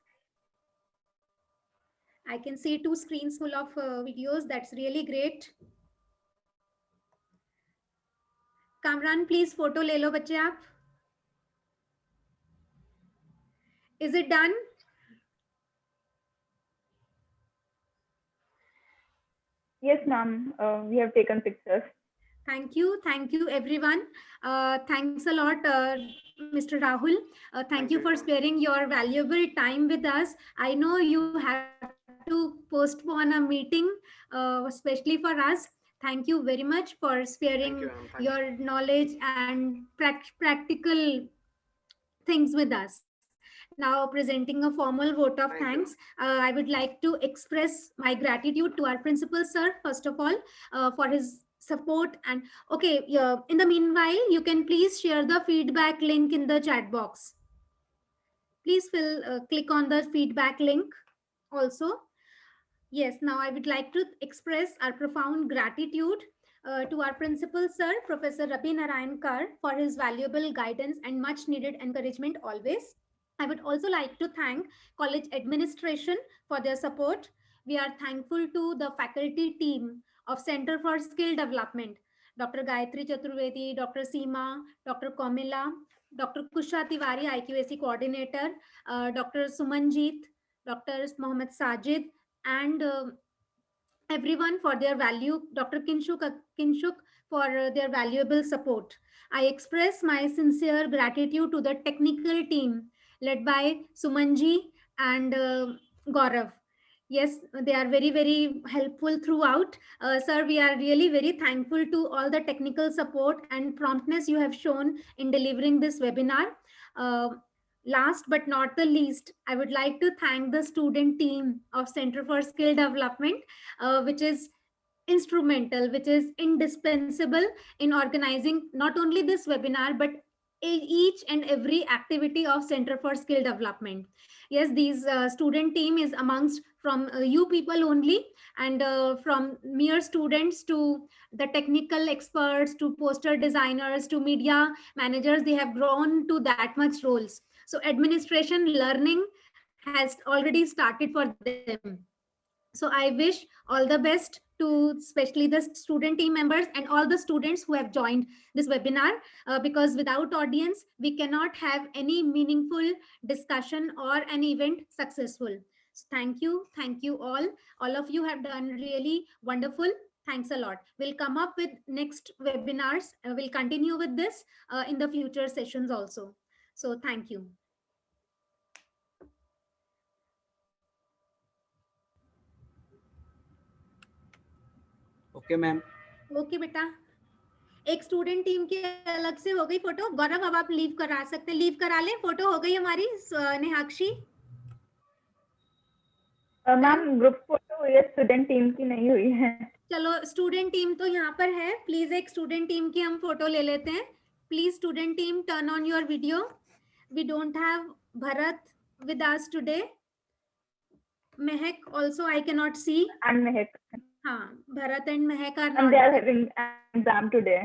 I can see 2 screens full of videos. That's really great. Kamran, please photo le lo bachche aap. Is it done? Yes, ma'am. We have taken pictures. Thank you everyone. Thanks a lot, Mr. Rahul. Thank you for sparing your valuable time with us. I know you have to postpone a meeting, especially for us. Thank you very much for Thank sparing you, ma'am. Thank you. your knowledge and practical things with us. Now, presenting a formal vote of Thank thanks, you. I would like to express my gratitude to our principal, sir, first of all, for his support. And okay, in the meanwhile, you can please share the feedback link in the chat box. Please click on the feedback link also. Yes, now I would like to express our profound gratitude to our principal, sir, Professor Rabi Narayan Kar, for his valuable guidance and much needed encouragement always. I would also like to thank college administration for their support. We are thankful to the faculty team of Center for Skill Development, Dr. Gayatri Chaturvedi, Dr. Seema, Dr. Komila, Dr. Kusha Tiwari, IQAC coordinator, Dr. Sumanjeet, Dr. Mohammed Sajid, and everyone for their value, Dr. Kinshuk for their valuable support. I express my sincere gratitude to the technical team led by Sumanji and Gaurav. Yes, they are very, very helpful throughout. Sir, we are really very thankful to all the technical support and promptness you have shown in delivering this webinar. Uh, Last but not the least, I would like to thank the student team of Center for Skill Development, which is instrumental, which is indispensable in organizing not only this webinar, but each and every activity of Center for Skill Development. Yes, these student team is amongst from you people only, and from mere students to the technical experts to poster designers to media managers, they have grown to that much roles. So administration learning has already started for them. So I wish all the best to especially the student team members and all the students who have joined this webinar, because without audience, we cannot have any meaningful discussion or an event successful. So thank you all. All of you have done really wonderful. Thanks a lot. We'll come up with next webinars. We'll continue with this in the future sessions also. So thank you. Okay ma'am. Okay बेटा, एक student team की अलग से हो गई photo. गौरव, अब आप leave करा सकते हैं, लीव करा ले. फोटो हो गई हमारी नेहाक्षी. मैम ग्रुप फोटो हुई है, स्टूडेंट टीम की नहीं हुई है. चलो, स्टूडेंट टीम तो यहाँ पर है. प्लीज एक स्टूडेंट टीम की हम फोटो ले लेते हैं. Please student team, turn on your video. We don't have Bharat with us today. Mehak also I cannot see. And Mehak. Bharat and Mehak are not. And they are having an exam today.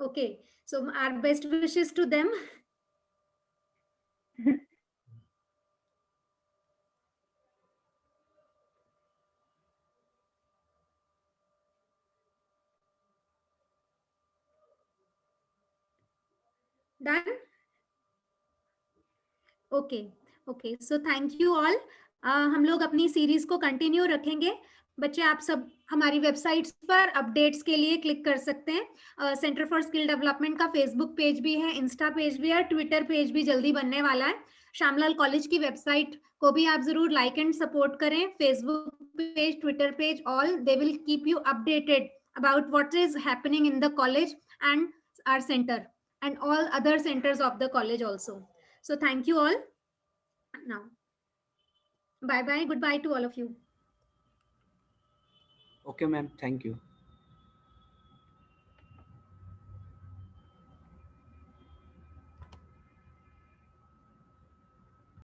Okay, so our best wishes to them. Done? Okay, okay. So thank you all. हम लोग अपनी series को continue रखेंगे. बच्चे, आप सब हमारी websites पर अपडेट्स के लिए क्लिक कर सकते हैं. सेंटर फॉर स्किल डेवलपमेंट का फेसबुक पेज भी है, इंस्टा पेज भी है, ट्विटर पेज भी जल्दी बनने वाला है. श्यामलाल कॉलेज की वेबसाइट को भी आप जरूर लाइक एंड सपोर्ट करें. Facebook page, Twitter page, all they will keep you updated about what is happening in the college and our centre and all other centers of the college also. So thank you all. Now, bye bye, goodbye to all of you. Okay ma'am, thank you.